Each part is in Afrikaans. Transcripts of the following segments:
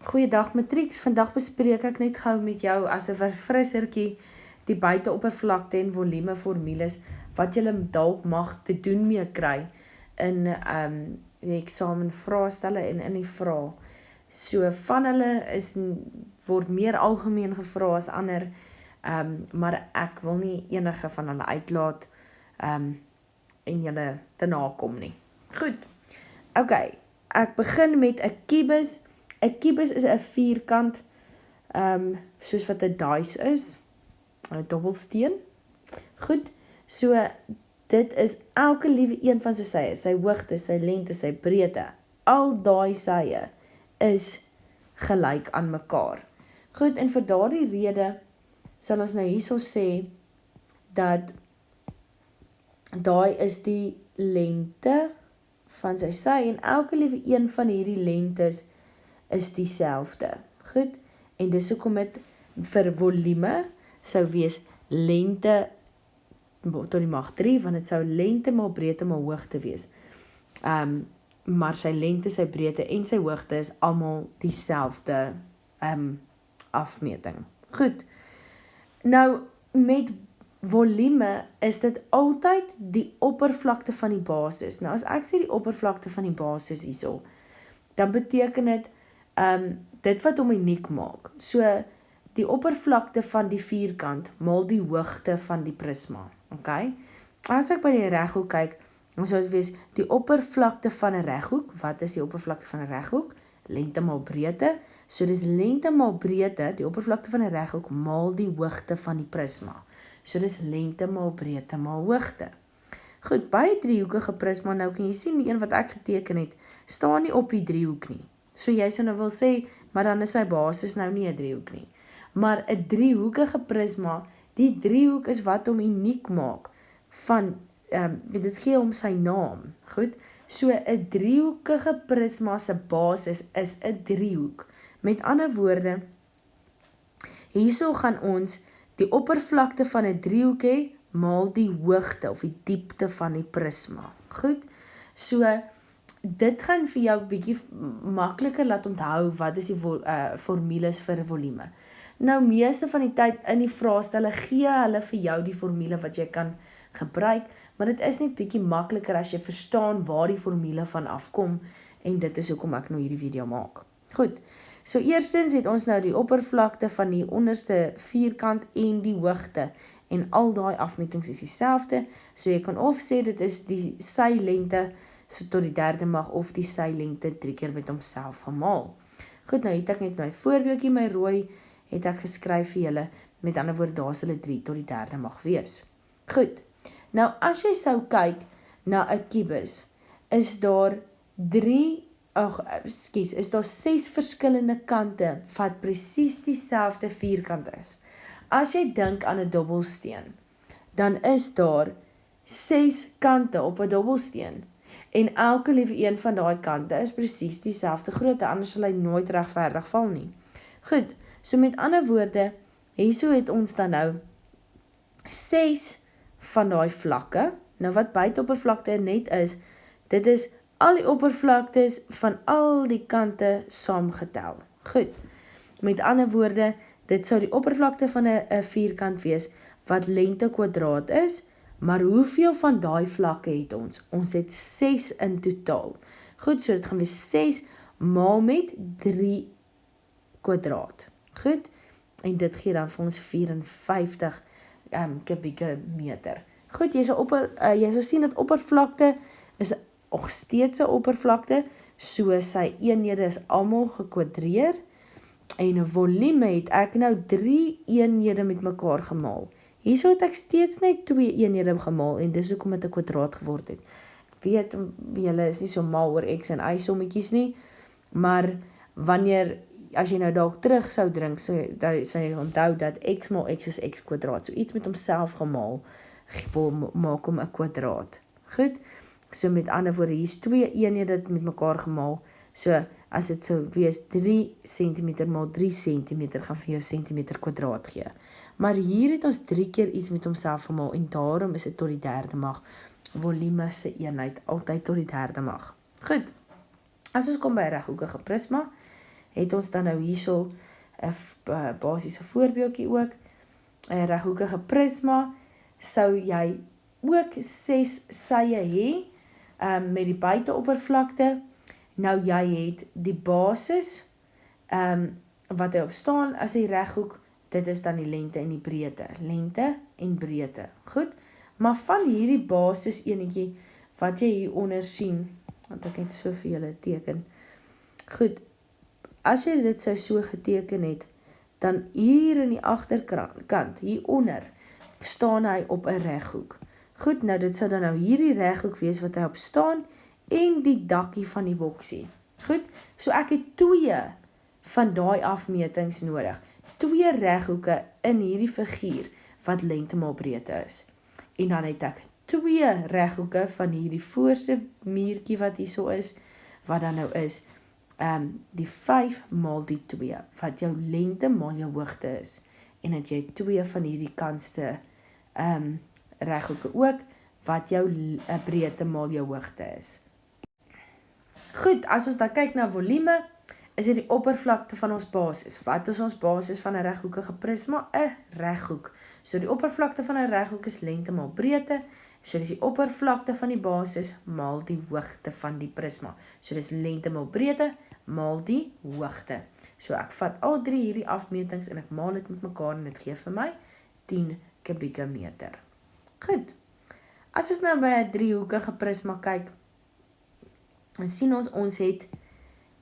Goeiedag matrieks, vandag bespreek ek net gou met jou as 'n verfrissertjie die buite-oppervlakte en volume formules wat jy dalk mag te doen mee kry in die eksamen vraestelle en in die vrae. So van hulle word meer algemeen gevra as ander, maar ek wil nie enige van hulle uitlaat en julle te nakom nie. Goed, okay, ek begin met 'n kubus. 'n kubus is 'n vierkant, soos wat 'n dice is, 'n dobbelsteen. Goed, so dit is elke liewe een van sy sye, sy hoogte, sy lengte, sy breedte. Al daai sye is gelyk aan mekaar. Goed, en vir daardie rede sal ons nou hierso sê dat daai is die lengte van sy sy en elke liewe een van hierdie lengtes is dieselfde. Goed, en dis hoekom dit vir volume sou wees lengte tot die mag 3, want dit sou lengte maal breedte maal hoogte wees. Maar sy lengte, sy breedte en sy hoogte is almal dieselfde afmeting. Goed, nou met volume is dit altyd die oppervlakte van die basis. Nou as ek sê die oppervlakte van die basis hierso, dan beteken dit dit wat hom uniek maak. So die oppervlakte van die vierkant maal die hoogte van die prisma. Okay? As ek by die reghoek kyk, dan sou dit wees die oppervlakte van 'n reghoek. Wat is die oppervlakte van 'n reghoek? Lengte maal breedte. So dis lengte maal breedte, die oppervlakte van 'n reghoek maal die hoogte van die prisma. So dis lengte maal breedte maal hoogte. Goed, by 'n driehoekige prisma, nou kan jy sien die een wat ek geteken het, staan nie op die driehoek nie. So jy sou nou wil sê, maar dan is sy basis nou nie 'n driehoek nie. Maar 'n driehoekige prisma, die driehoek is wat hom uniek maak van, dit gee hom sy naam. Goed, so 'n driehoekige prisma se basis is 'n driehoek. Met ander woorde, hierso gaan ons die oppervlakte van 'n driehoek hê, maal die hoogte of die diepte van die prisma. Goed, so dit gaan vir jou 'n bietjie makliker laat onthou wat is die formules vir volume. Nou meeste van die tyd in die vraestelle gee hulle vir jou die formule wat jy kan gebruik, maar dit is net bietjie makliker as jy verstaan waar die formule van afkom, en dit is hoekom ek nou hierdie video maak. Goed, so eerstens het ons nou die oppervlakte van die onderste vierkant en die hoogte, en al daai afmetings is dieselfde, so jy kan of sê dit is die sy lengte so tot die derde mag, of die sy lengte 3 keer met homself gemaal. Goed, nou het ek net my voorbeeldjie, my rooi, het ek geskryf vir julle, met ander woorde, daar sal 3 tot die derde mag wees. Goed, nou as jy sou kyk na 'n kubus, is daar 6 verskillende kante wat presies dieselfde vierkant is. As jy dink aan 'n dobbelsteen, dan is daar 6 kante op 'n dobbelsteen, en elke liewe een van daai kante is presies dieselfde grootte, anders sal hy nooit regverdig val nie. Goed, so met ander woorde, hierso het ons dan nou 6 van daai vlakke. Nou wat buite-oppervlakte net is, dit is al die oppervlaktes van al die kante saamgetel. Goed, met ander woorde, dit sou die oppervlakte van 'n vierkant wees, wat lengte kwadraat is, maar hoeveel van daai vlakke het ons? Ons het 6 in totaal. Goed, so dit gaan wees 6 maal met 3 kwadraat. Goed, en dit gee dan vir ons 54 kubieke meter. Goed, jy sal sien dat oppervlakte is nog steeds 'n oppervlakte, so sy eenhede is almal gekwadreer, en 'n volume het ek nou 3 eenhede met mekaar gemaal. Hierso het ek steeds net 2 eenhede gemaal, en dis hoekom dit 'n kwadraat geword het. Ek weet, julle is nie so mal oor x en y sommetjies nie, maar as jy nou dalk terug sou drink, sou jy onthou dat x maal x is x kwadraat, so iets met homself gemaal, maak hom 'n kwadraat. Goed, so met ander woorde, hier is 2 eenhede met mekaar gemaal, so as dit sou wees 3 cm maal 3 cm, gaan vir jou centimeter kwadraat gee. Maar hier het ons 3 keer iets met homself gemaal, en daarom is dit tot die derde mag. Volume se eenheid altyd tot die derde mag. Goed, as ons kom by 'n reghoekige prisma, het ons dan nou hierso 'n basiese voorbeeldjie ook. 'n reghoekige prisma sou jy ook 6 sye hê met die buiteoppervlakte. Nou jy het die basis wat hy op staan as die reghoek, dit is dan die lengte en die breedte. Lengte en breedte. Goed? Maar van hierdie basis enetjie wat jy hieronder sien, want ek het so vir julle teken. Goed, as jy dit so geteken het, dan hier in die agterkant, hieronder, staan hy op 'n reghoek. Goed, nou dit sou dan nou hierdie reghoek wees wat hy op staan, en die dakkie van die boksie. Goed, so ek het 2 van daai afmetings nodig. 2 reghoeke in hierdie figuur, wat lengte maal breedte is. En dan het ek 2 reghoeke van hierdie voorste muurtjie wat hierso is, wat dan nou is, die 5 maal die 2, wat jou lengte maal jou hoogte is. En dat jy 2 van hierdie kantste reghoeke ook, wat jou breedte maal jou hoogte is. Goed, as ons dan kyk na volume, is dit die oppervlakte van ons basis. Wat is ons basis van 'n reghoekige prisma? 'n reghoek. So die oppervlakte van 'n reghoek is lengte maal breedte. So dis die oppervlakte van die basis maal die hoogte van die prisma. So dis lengte maal breedte maal die hoogte. So ek vat al 3 hierdie afmetings en ek maal dit met mekaar en dit gee vir my 10 kubieke meter. Goed. As ons nou by 'n driehoekige prisma kyk, dan sien ons het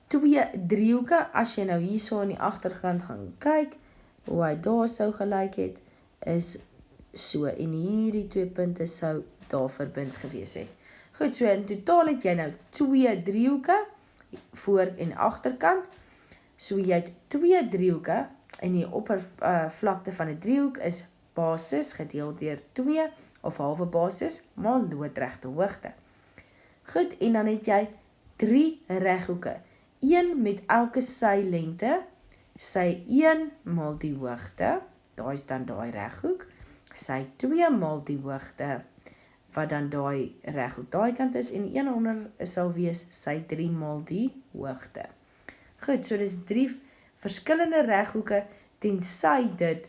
2 driehoeke. As jy nou hierso aan die agterkant gaan kyk, hoe hy daar sou gelyk het, is so, en hierdie 2 punte sou daar verbind gewees het. Goed, so in totaal het jy nou 2 driehoeke, voor en agterkant. So jy het 2 driehoeke, en die oppervlakte van 'n driehoek is basis gedeel deur 2, of halwe basis, maal loodregte hoogte. Goed, en dan het jy 3 reghoeke, 1 met elke sy lengte, sy 1 maal die hoogte, daar is dan daai reghoek, sy 2 maal die hoogte, wat dan daai reghoek daai kant is, en die een onder sal wees sy 3 maal die hoogte. Goed, so dis 3 verskillende reghoeke, tensy dit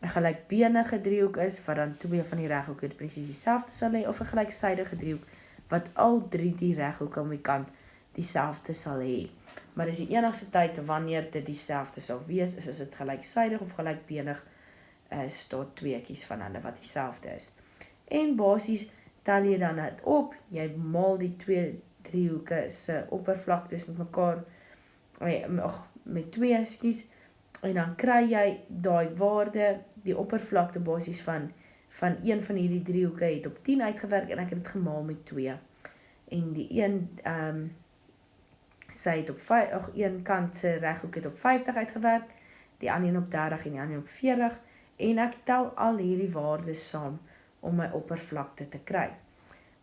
'n gelykbenige driehoek is, wat dan 2 van die reghoeke presies dieselfde sal hê, of 'n gelyksydige driehoek, wat al 3 die reghoeke om die kant dieselfde sal hê. Maar dis die enigste tyd wanneer dit dieselfde sal wees, is as dit gelyksydig of gelykbenig is, daar 2 van hulle wat dieselfde is. En basies tel jy dan dit op, jy maal die 2 driehoeke se oppervlaktes met mekaar, met 2, en dan kry jy daai waarde, die oppervlakte basies van een van hierdie driehoeke het op 10 uitgewerk, en ek het dit gemaal met 2. En die een, sy het op een kant se reghoek het op 50 uitgewerk, die ander een op 30 en die ander op 40, en ek tel al hierdie waardes saam om my oppervlakte te kry.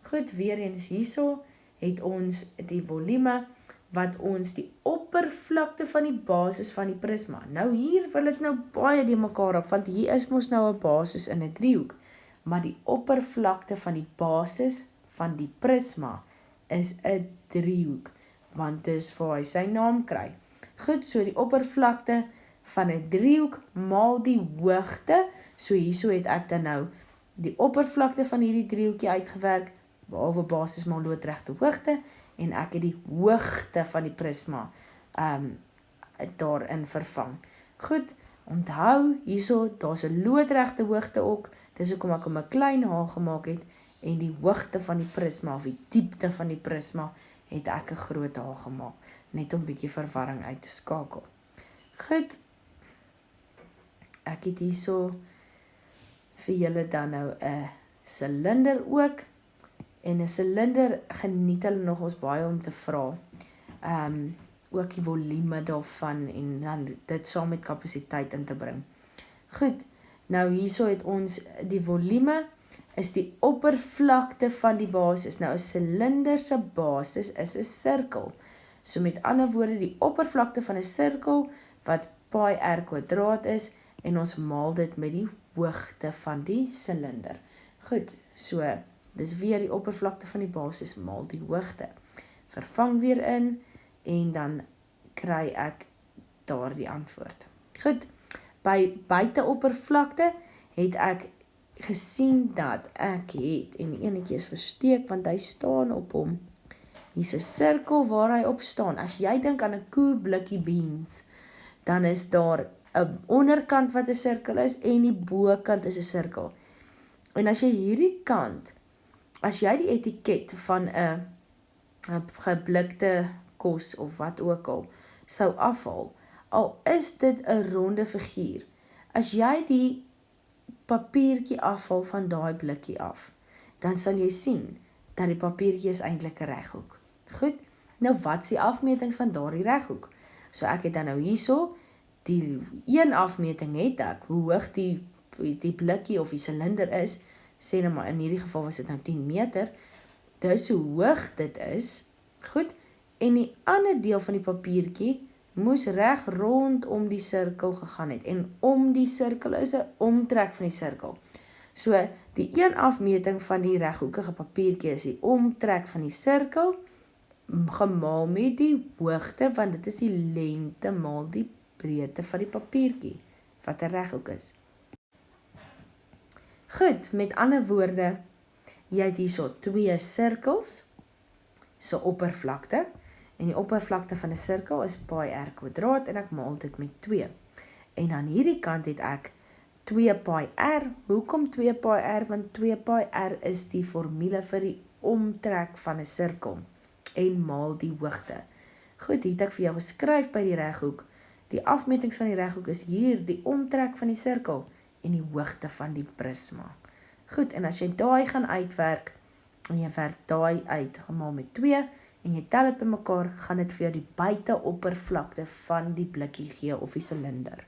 Goed, weer eens hierso het ons die volume, wat ons die oppervlakte van die basis van die prisma. Nou hier wil ek nou baie die mekaar op, want hier is mos nou 'n basis in 'n driehoek, maar die oppervlakte van die basis van die prisma is 'n driehoek, want dis waar hy sy naam kry. Goed, so die oppervlakte van 'n driehoek maal die hoogte, so hierso het ek dan nou die oppervlakte van hierdie driehoekie uitgewerk, behalwe basis maal loodregte hoogte, en ek het die hoogte van die prisma daarin vervang. Goed, onthou, hierso, daar's 'n loodregte hoogte ook, dis hoekom ek hom 'n klein h gemaak het, en die hoogte van die prisma, of die diepte van die prisma, het ek 'n groot h gemaak, net om bietjie verwarring uit te skakel. Goed, ek het hierso vir julle dan nou 'n silinder ook, en 'n silinder geniet hulle nog ons baie om te vra, ook die volume daarvan, en dan dit saam met kapasiteit in te bring. Goed, nou hierso het ons die volume, is die oppervlakte van die basis. Nou 'n silinder se basis is 'n sirkel. So met ander woorde, die oppervlakte van 'n sirkel, wat pi r kwadraat is, en ons maal dit met die hoogte van die silinder. Goed, so dis weer die oppervlakte van die basis maal die hoogte. Vervang weer in, en dan kry ek daar die antwoord. Goed, by buite-oppervlakte het ek gesien dat ek het, en die enetjie is versteek, want hy staan op hom. Hier's 'n sirkel waar hy op staan. As jy dink aan 'n koe blikkie beans, dan is daar 'n onderkant wat 'n sirkel is, en die bokant is 'n sirkel. En as jy hierdie kant, as jy die etiket van 'n geblikte kos, of wat ook al, sou afhaal, al is dit 'n ronde figuur, as jy die papiertjie afhaal van daai blikkie af, dan sal jy sien, dat die papiertjie is eintlik 'n reghoek. Goed, nou wat is die afmetings van daardie reghoek? So ek het dan nou hierso, die een afmeting het ek, hoe hoog die blikkie of die silinder is, sê nou maar in hierdie geval was dit nou 10 meter, dis hoe hoog dit is, goed, en die ander deel van die papiertjie moes reg rondom die sirkel gegaan het, en om die sirkel is 'n omtrek van die sirkel. So, die een afmeting van die reghoekige papiertjie is die omtrek van die sirkel, gemaal met die hoogte, want dit is die lengte maal die breedte van die papiertjie, wat 'n reghoek is. Goed, met ander woorde, jy het hierso 2 sirkels, so oppervlakte, en die oppervlakte van 'n sirkel is pi r kwadraat, en ek maal dit met 2. En aan hierdie kant het ek 2 pi r, hoekom 2 pi r? Want 2 pi r is die formule vir die omtrek van 'n sirkel, en maal die hoogte. Goed, hier het ek vir jou geskryf by die reghoek, die afmetings van die reghoek is hier, die omtrek van die sirkel, en die hoogte van die prisma. Goed, en as jy daai gaan uitwerk, en jy werk daai uit, gemaal met 2, en jy tel dit bymekaar, gaan dit vir jou die buiteoppervlakte van die blikkie gee, of die silinder.